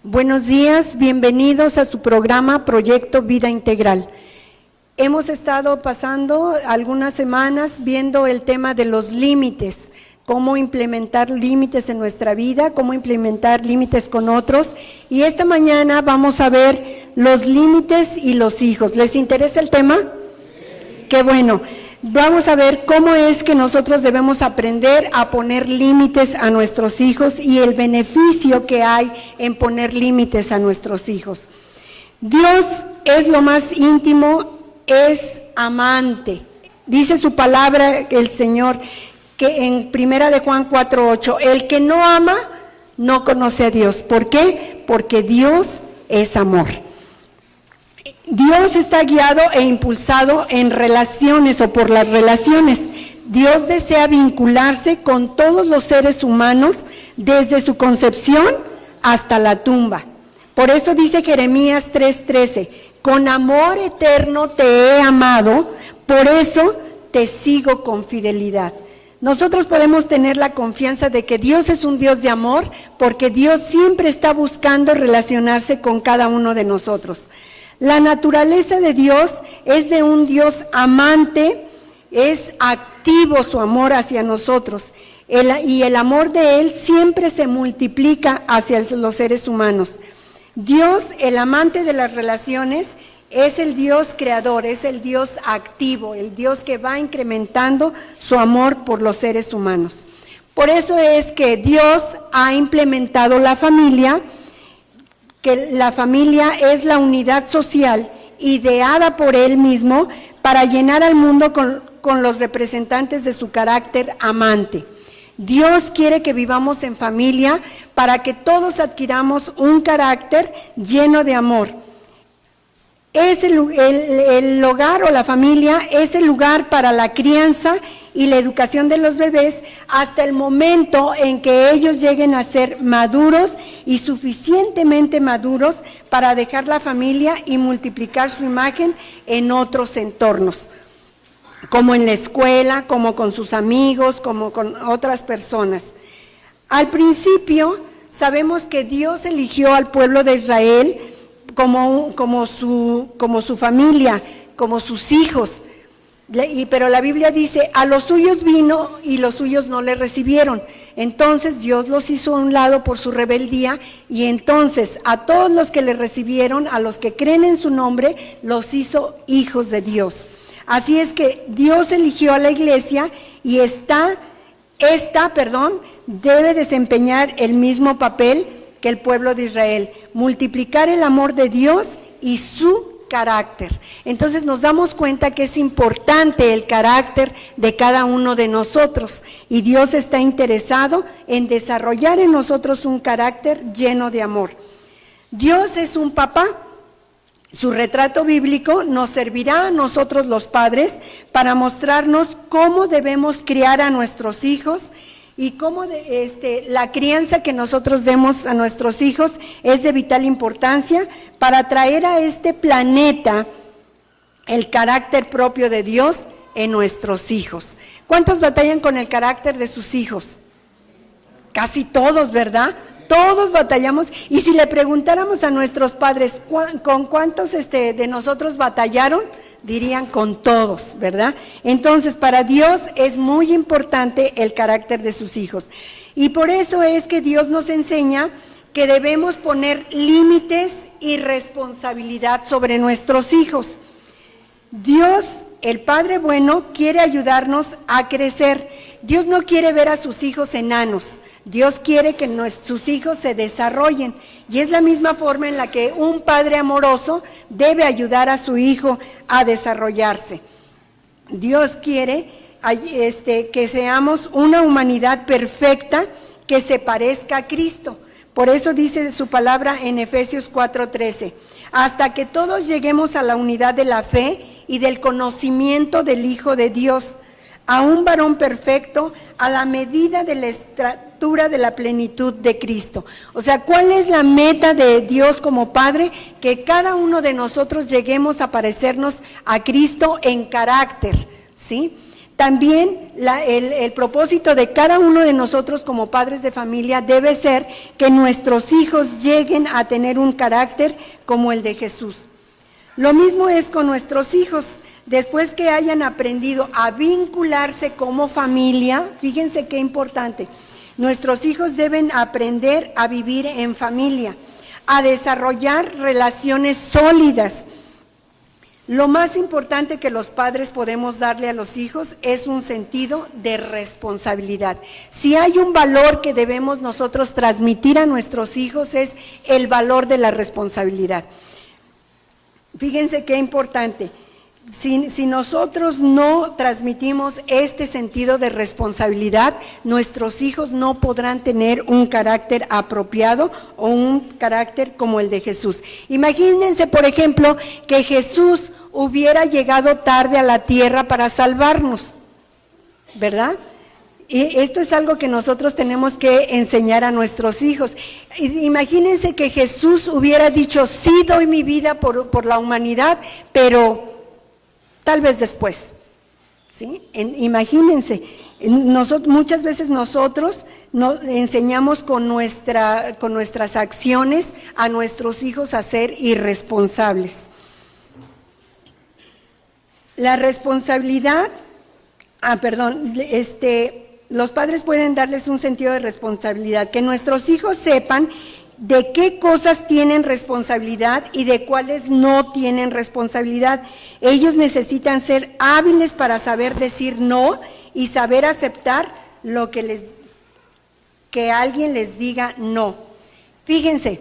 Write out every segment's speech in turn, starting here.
Buenos días, bienvenidos a su programa Proyecto Vida Integral. Hemos estado pasando algunas semanas viendo el tema de los límites, cómo implementar límites en nuestra vida, cómo implementar límites con otros, y esta mañana vamos a ver los límites y los hijos. ¿Les interesa el tema? Qué bueno. Vamos a ver cómo es que nosotros debemos aprender a poner límites a nuestros hijos y el beneficio que hay en poner límites a nuestros hijos. Dios es lo más íntimo, es amante. Dice su palabra el Señor que en 1 de Juan 4:8, el que no ama no conoce a Dios. ¿Por qué? Porque Dios es amor. Dios está guiado e impulsado en relaciones o por las relaciones. Dios desea vincularse con todos los seres humanos desde su concepción hasta la tumba. Por eso dice Jeremías 3:13, con amor eterno te he amado, por eso te sigo con fidelidad. Nosotros podemos tener la confianza de que Dios es un Dios de amor, porque Dios siempre está buscando relacionarse con cada uno de nosotros. La naturaleza de Dios es de un Dios amante, es activo su amor hacia nosotros, y el amor de Él siempre se multiplica hacia los seres humanos. Dios, el amante de las relaciones, es el Dios creador, es el Dios activo, el Dios que va incrementando su amor por los seres humanos. Por eso es que Dios ha implementado la familia, que la familia es la unidad social ideada por Él mismo para llenar al mundo con los representantes de su carácter amante. Dios quiere que vivamos en familia para que todos adquiramos un carácter lleno de amor. El hogar o la familia es el lugar para la crianza y la educación de los bebés hasta el momento en que ellos lleguen a ser maduros y suficientemente maduros para dejar la familia y multiplicar su imagen en otros entornos, como en la escuela, como con sus amigos, como con otras personas. Al principio sabemos que Dios eligió al pueblo de Israel como su familia, como sus hijos. Pero la Biblia dice, a los suyos vino y los suyos no le recibieron. Entonces Dios los hizo a un lado por su rebeldía, y entonces a todos los que le recibieron, a los que creen en su nombre, los hizo hijos de Dios. Así es que Dios eligió a la iglesia y esta debe desempeñar el mismo papel que el pueblo de Israel, multiplicar el amor de Dios y su carácter. Entonces nos damos cuenta que es importante el carácter de cada uno de nosotros, y Dios está interesado en desarrollar en nosotros un carácter lleno de amor. Dios es un papá. Su retrato bíblico nos servirá a nosotros los padres para mostrarnos cómo debemos criar a nuestros hijos, y cómo la crianza que nosotros demos a nuestros hijos es de vital importancia para traer a este planeta el carácter propio de Dios en nuestros hijos. ¿Cuántos batallan con el carácter de sus hijos? Casi todos, ¿verdad? Todos batallamos, y si le preguntáramos a nuestros padres con cuántos de nosotros batallaron, dirían con todos, ¿verdad? Entonces, para Dios es muy importante el carácter de sus hijos, y por eso es que Dios nos enseña que debemos poner límites y responsabilidad sobre nuestros hijos. Dios, el Padre bueno, quiere ayudarnos a crecer. Dios no quiere ver a sus hijos enanos. Dios quiere que sus hijos se desarrollen, y es la misma forma en la que un padre amoroso debe ayudar a su hijo a desarrollarse. Dios quiere que seamos una humanidad perfecta que se parezca a Cristo. Por eso dice su palabra en Efesios 4:13, hasta que todos lleguemos a la unidad de la fe y del conocimiento del Hijo de Dios, a un varón perfecto, a la medida de la estatura de la plenitud de Cristo. O sea, ¿cuál es la meta de Dios como Padre? Que cada uno de nosotros lleguemos a parecernos a Cristo en carácter, ¿sí? También el propósito de cada uno de nosotros como padres de familia debe ser que nuestros hijos lleguen a tener un carácter como el de Jesús. Lo mismo es con nuestros hijos. Después que hayan aprendido a vincularse como familia, fíjense qué importante, nuestros hijos deben aprender a vivir en familia, a desarrollar relaciones sólidas. Lo más importante que los padres podemos darle a los hijos es un sentido de responsabilidad. Si hay un valor que debemos nosotros transmitir a nuestros hijos es el valor de la responsabilidad. Fíjense qué importante. Si nosotros no transmitimos este sentido de responsabilidad, nuestros hijos no podrán tener un carácter apropiado o un carácter como el de Jesús. Imagínense, por ejemplo, que Jesús hubiera llegado tarde a la tierra para salvarnos, ¿verdad? Y esto es algo que nosotros tenemos que enseñar a nuestros hijos. Imagínense que Jesús hubiera dicho, sí doy mi vida por la humanidad, pero tal vez después, ¿sí? Imagínense, muchas veces nosotros nos enseñamos con nuestras acciones a nuestros hijos a ser irresponsables. La responsabilidad, los padres pueden darles un sentido de responsabilidad, que nuestros hijos sepan de qué cosas tienen responsabilidad y de cuáles no tienen responsabilidad. Ellos necesitan ser hábiles para saber decir no y saber aceptar lo que alguien les diga no. Fíjense,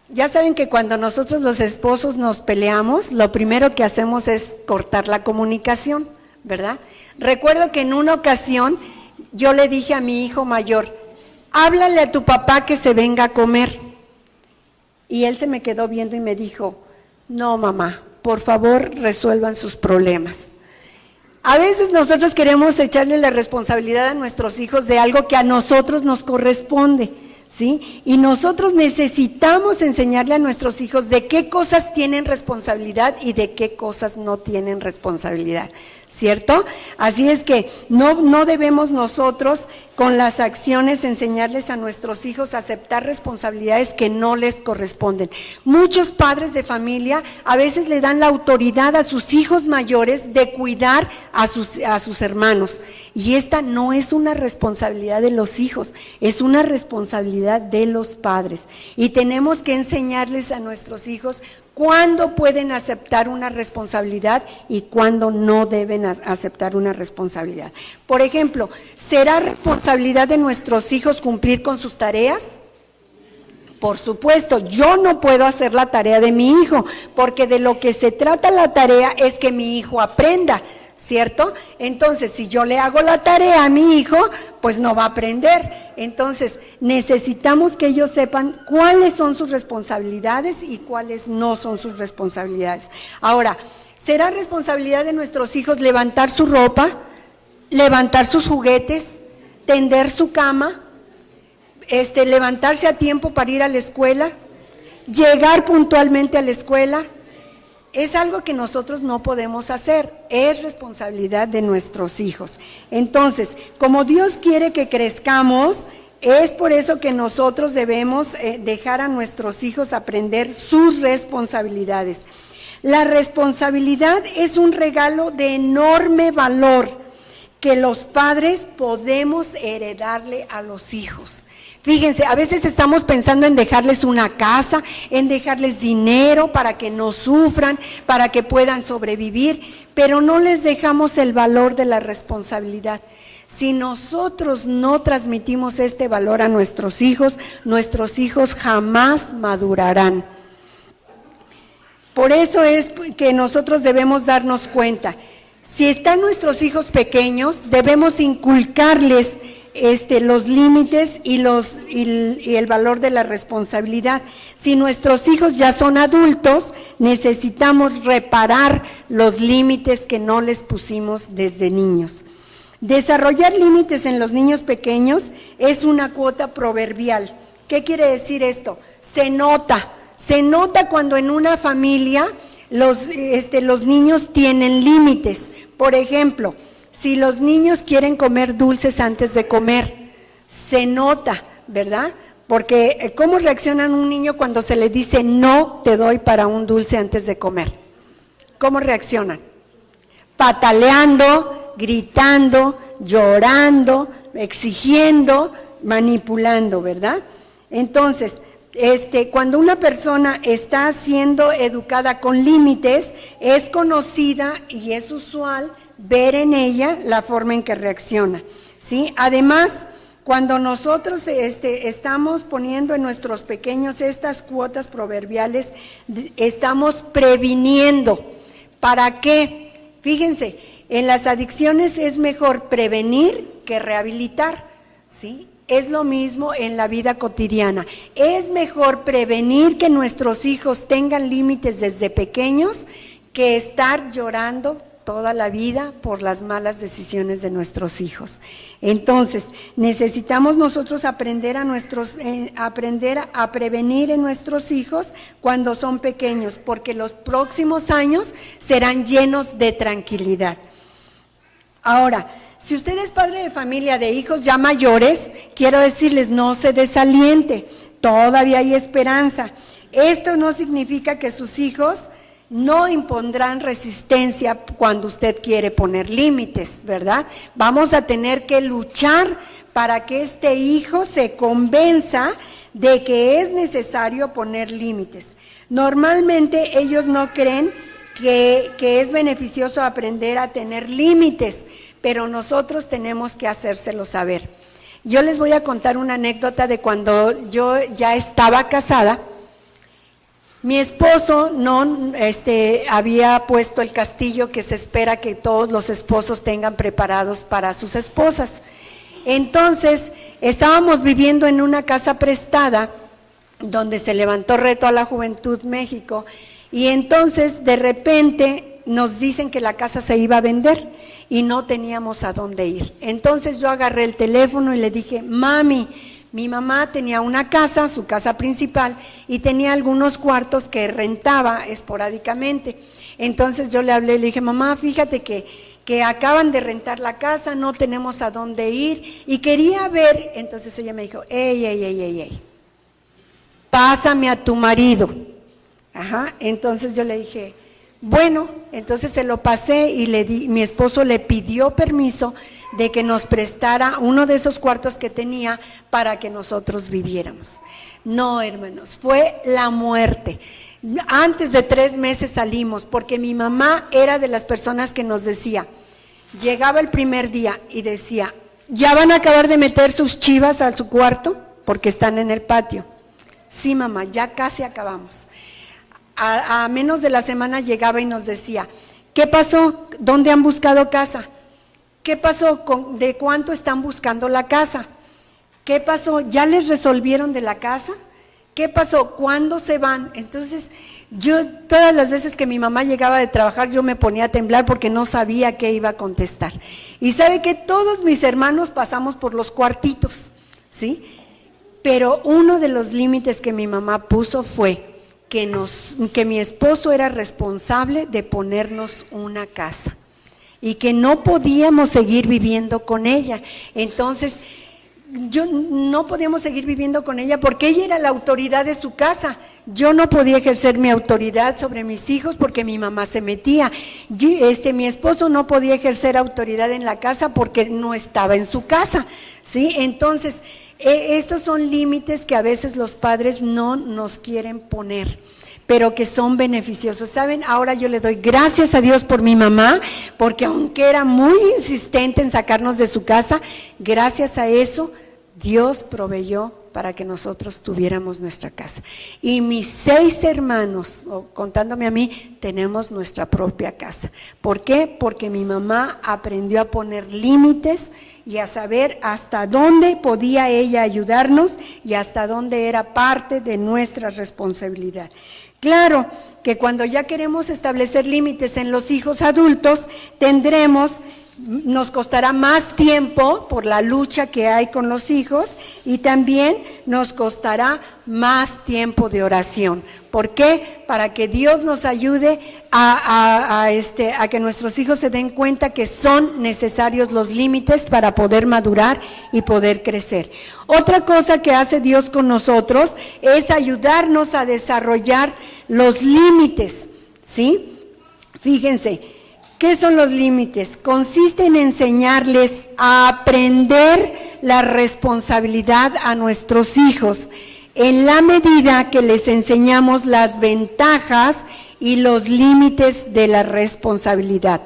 ya saben que cuando nosotros los esposos nos peleamos, lo primero que hacemos es cortar la comunicación, ¿verdad? Recuerdo que en una ocasión yo le dije a mi hijo mayor, háblale a tu papá que se venga a comer. Y él se me quedó viendo y me dijo, no mamá, por favor resuelvan sus problemas. A veces nosotros queremos echarle la responsabilidad a nuestros hijos de algo que a nosotros nos corresponde, ¿sí? Y nosotros necesitamos enseñarle a nuestros hijos de qué cosas tienen responsabilidad y de qué cosas no tienen responsabilidad, ¿cierto? Así es que no debemos nosotros con las acciones enseñarles a nuestros hijos a aceptar responsabilidades que no les corresponden. Muchos padres de familia a veces le dan la autoridad a sus hijos mayores de cuidar a sus hermanos, y esta no es una responsabilidad de los hijos, es una responsabilidad de los padres, y tenemos que enseñarles a nuestros hijos cuándo pueden aceptar una responsabilidad y cuándo no deben aceptar una responsabilidad. Por ejemplo, ¿será responsabilidad de nuestros hijos cumplir con sus tareas? Por supuesto, yo no puedo hacer la tarea de mi hijo, porque de lo que se trata la tarea es que mi hijo aprenda, ¿cierto? Entonces, si yo le hago la tarea a mi hijo, pues no va a aprender. Entonces, necesitamos que ellos sepan cuáles son sus responsabilidades y cuáles no son sus responsabilidades. Ahora, ¿será responsabilidad de nuestros hijos levantar su ropa, levantar sus juguetes, tender su cama, levantarse a tiempo para ir a la escuela, llegar puntualmente a la escuela? Es algo que nosotros no podemos hacer, es responsabilidad de nuestros hijos. Entonces, como Dios quiere que crezcamos, es por eso que nosotros debemos dejar a nuestros hijos aprender sus responsabilidades. La responsabilidad es un regalo de enorme valor que los padres podemos heredarle a los hijos. Fíjense, a veces estamos pensando en dejarles una casa, en dejarles dinero para que no sufran, para que puedan sobrevivir, pero no les dejamos el valor de la responsabilidad. Si nosotros no transmitimos este valor a nuestros hijos jamás madurarán. Por eso es que nosotros debemos darnos cuenta, si están nuestros hijos pequeños, debemos inculcarles los límites y el valor de la responsabilidad. Si nuestros hijos ya son adultos, necesitamos reparar los límites que no les pusimos desde niños. Desarrollar límites en los niños pequeños es una cuota proverbial. ¿Qué quiere decir esto? Se nota cuando en una familia los niños tienen límites. Por ejemplo, Si los niños quieren comer dulces antes de comer, se nota, ¿verdad? Porque ¿cómo reacciona un niño cuando se le dice no te doy para un dulce antes de comer? ¿Cómo reaccionan? Pataleando, gritando, llorando, exigiendo, manipulando, ¿verdad? Entonces, cuando una persona está siendo educada con límites, es conocida y es usual ver en ella la forma en que reacciona, ¿sí? Además, cuando nosotros estamos poniendo en nuestros pequeños estas cuotas proverbiales, estamos previniendo. ¿Para qué? Fíjense, en las adicciones es mejor prevenir que rehabilitar, ¿sí? Es lo mismo en la vida cotidiana. Es mejor prevenir que nuestros hijos tengan límites desde pequeños que estar llorando toda la vida por las malas decisiones de nuestros hijos. Entonces, necesitamos nosotros aprender a prevenir en nuestros hijos cuando son pequeños, porque los próximos años serán llenos de tranquilidad. Ahora, si usted es padre de familia de hijos ya mayores, quiero decirles, no se desaliente, todavía hay esperanza. Esto no significa que sus hijos no impondrán resistencia cuando usted quiere poner límites, ¿verdad? Vamos a tener que luchar para que este hijo se convenza de que es necesario poner límites. Normalmente ellos no creen que es beneficioso aprender a tener límites, pero nosotros tenemos que hacérselo saber. Yo les voy a contar una anécdota de cuando yo ya estaba casada. Mi esposo no había puesto el castillo que se espera que todos los esposos tengan preparados para sus esposas. Entonces, estábamos viviendo en una casa prestada donde se levantó Reto a la Juventud México, y entonces de repente nos dicen que la casa se iba a vender y no teníamos a dónde ir. Entonces yo agarré el teléfono y le dije, mami, mi mamá tenía una casa, su casa principal, y tenía algunos cuartos que rentaba esporádicamente. Entonces yo le hablé y le dije, mamá, fíjate que acaban de rentar la casa, no tenemos a dónde ir, y quería ver. Entonces ella me dijo, ey, pásame a tu marido. Entonces yo le dije, bueno, entonces se lo pasé y mi esposo le pidió permiso de que nos prestara uno de esos cuartos que tenía para que nosotros viviéramos. No, hermanos, fue la muerte. Antes de 3 meses salimos, porque mi mamá era de las personas que nos decía, llegaba el primer día y decía, ¿ya van a acabar de meter sus chivas a su cuarto? Porque están en el patio. Sí, mamá, ya casi acabamos. A menos de la semana llegaba y nos decía, ¿qué pasó? ¿Dónde han buscado casa? ¿Qué pasó? ¿De cuánto están buscando la casa? ¿Qué pasó? ¿Ya les resolvieron de la casa? ¿Qué pasó? ¿Cuándo se van? Entonces, yo todas las veces que mi mamá llegaba de trabajar, yo me ponía a temblar porque no sabía qué iba a contestar. Y sabe que todos mis hermanos pasamos por los cuartitos, ¿sí? Pero uno de los límites que mi mamá puso fue que mi esposo era responsable de ponernos una casa y que no podíamos seguir viviendo con ella. Entonces, no podíamos seguir viviendo con ella porque ella era la autoridad de su casa. Yo no podía ejercer mi autoridad sobre mis hijos porque mi mamá se metía. Mi esposo no podía ejercer autoridad en la casa porque no estaba en su casa, ¿sí? Entonces, estos son límites que a veces los padres no nos quieren poner, pero que son beneficiosos. ¿Saben? Ahora yo le doy gracias a Dios por mi mamá, porque aunque era muy insistente en sacarnos de su casa, gracias a eso Dios proveyó para que nosotros tuviéramos nuestra casa. Y mis 6 hermanos, contándome a mí, tenemos nuestra propia casa. ¿Por qué? Porque mi mamá aprendió a poner límites y a saber hasta dónde podía ella ayudarnos y hasta dónde era parte de nuestra responsabilidad. Claro que cuando ya queremos establecer límites en los hijos adultos, tendremos nos costará más tiempo por la lucha que hay con los hijos y también nos costará más tiempo de oración. ¿Por qué? Para que Dios nos ayude a que nuestros hijos se den cuenta que son necesarios los límites para poder madurar y poder crecer. Otra cosa que hace Dios con nosotros es ayudarnos a desarrollar los límites, ¿sí? Fíjense, ¿qué son los límites? Consiste en enseñarles a aprender la responsabilidad a nuestros hijos en la medida que les enseñamos las ventajas y los límites de la responsabilidad.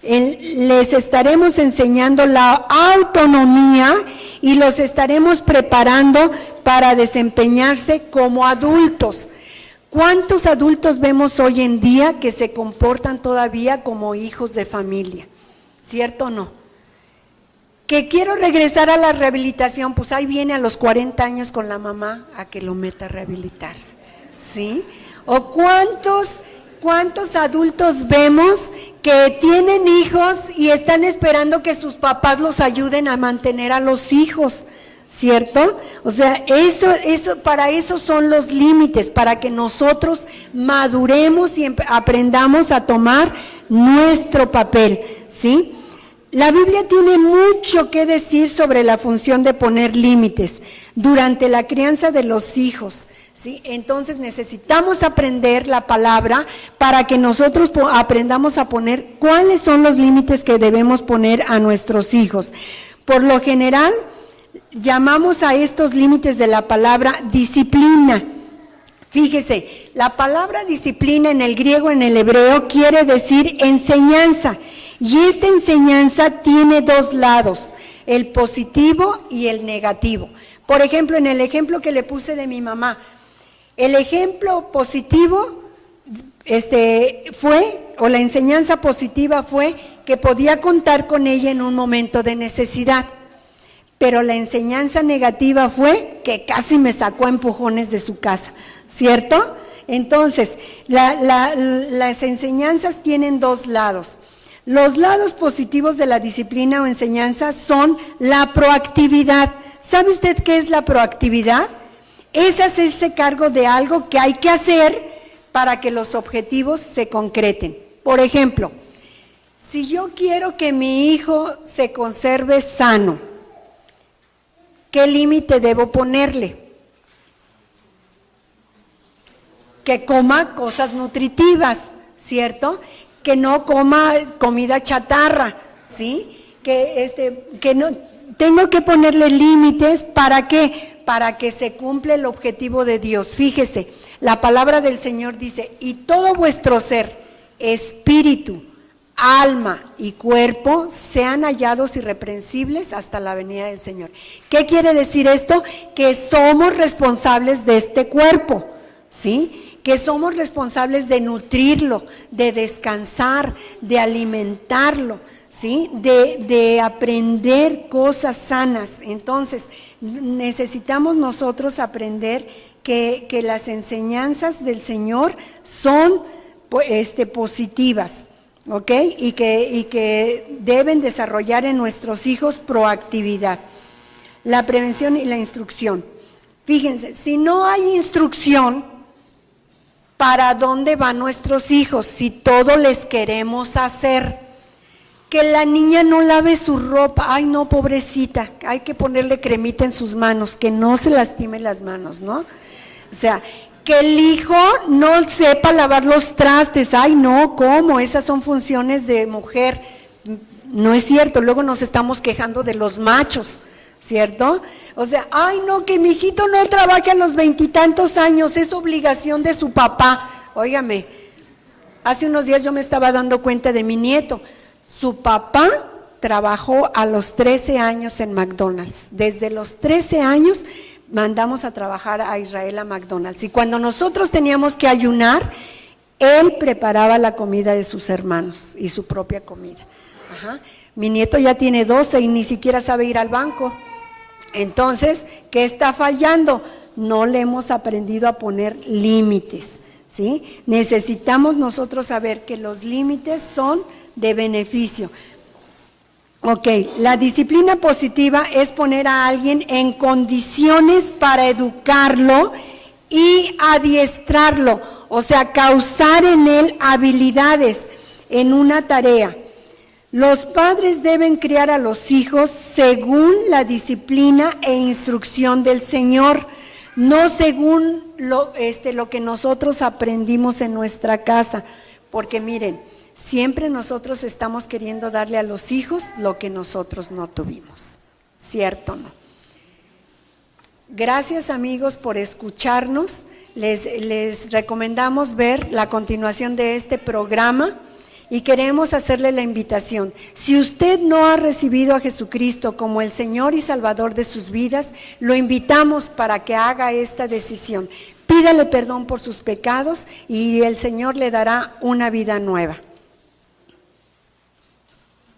Les estaremos enseñando la autonomía y los estaremos preparando para desempeñarse como adultos. ¿Cuántos adultos vemos hoy en día que se comportan todavía como hijos de familia? ¿Cierto o no? Que quiero regresar a la rehabilitación, pues ahí viene a los 40 años con la mamá a que lo meta a rehabilitarse, ¿sí? ¿O cuántos adultos vemos que tienen hijos y están esperando que sus papás los ayuden a mantener a los hijos? ¿Cierto? O sea, para eso son los límites, para que nosotros maduremos y aprendamos a tomar nuestro papel, ¿sí? La Biblia tiene mucho que decir sobre la función de poner límites durante la crianza de los hijos, ¿sí? Entonces necesitamos aprender la palabra para que nosotros aprendamos a poner cuáles son los límites que debemos poner a nuestros hijos. Por lo general, llamamos a estos límites de la palabra disciplina. Fíjese, la palabra disciplina en el griego, en el hebreo, quiere decir enseñanza. Y esta enseñanza tiene dos lados, el positivo y el negativo. Por ejemplo, en el ejemplo que le puse de mi mamá, el ejemplo positivo la enseñanza positiva fue que podía contar con ella en un momento de necesidad. Pero la enseñanza negativa fue que casi me sacó a empujones de su casa, ¿cierto? Entonces, las enseñanzas tienen dos lados. Los lados positivos de la disciplina o enseñanza son la proactividad. ¿Sabe usted qué es la proactividad? Es hacerse cargo de algo que hay que hacer para que los objetivos se concreten. Por ejemplo, si yo quiero que mi hijo se conserve sano, ¿qué límite debo ponerle? Que coma cosas nutritivas, ¿cierto? Que no coma comida chatarra, ¿sí? Que no, tengo que ponerle límites, ¿para qué? Para que se cumpla el objetivo de Dios. Fíjese, la palabra del Señor dice, y todo vuestro ser, espíritu, alma y cuerpo sean hallados irreprensibles hasta la venida del Señor. ¿Qué quiere decir esto? Que somos responsables de este cuerpo, ¿sí? Que somos responsables de nutrirlo, de descansar, de alimentarlo, ¿sí? De aprender cosas sanas. Entonces, necesitamos nosotros aprender que las enseñanzas del Señor son positivas, ¿ok? Y que deben desarrollar en nuestros hijos proactividad. La prevención y la instrucción. Fíjense, si no hay instrucción, ¿para dónde van nuestros hijos si todo les queremos hacer? Que la niña no lave su ropa, ay no, pobrecita, hay que ponerle cremita en sus manos, que no se lastime las manos, ¿no? O sea, que el hijo no sepa lavar los trastes, ay no, ¿cómo? Esas son funciones de mujer. No es cierto, luego nos estamos quejando de los machos, ¿cierto? O sea, ay no, que mi hijito no trabaje a los 20 y tantos años, es obligación de su papá. Óigame, hace unos días yo me estaba dando cuenta de mi nieto, su papá trabajó a los 13 años en McDonald's, desde los 13 años mandamos a trabajar a Israel a McDonald's, y cuando nosotros teníamos que ayunar, él preparaba la comida de sus hermanos y su propia comida. Ajá. Mi nieto ya tiene 12 y ni siquiera sabe ir al banco. Entonces, ¿qué está fallando? No le hemos aprendido a poner límites, ¿sí? Necesitamos nosotros saber que los límites son de beneficio. Ok, la disciplina positiva es poner a alguien en condiciones para educarlo y adiestrarlo, o sea, causar en él habilidades en una tarea. Los padres deben criar a los hijos según la disciplina e instrucción del Señor, no según lo que nosotros aprendimos en nuestra casa, porque miren, siempre nosotros estamos queriendo darle a los hijos lo que nosotros no tuvimos, ¿cierto o no? Gracias, amigos, por escucharnos. Les recomendamos ver la continuación de este programa y queremos hacerle la invitación. Si usted no ha recibido a Jesucristo como el Señor y Salvador de sus vidas, lo invitamos para que haga esta decisión. Pídale perdón por sus pecados y el Señor le dará una vida nueva.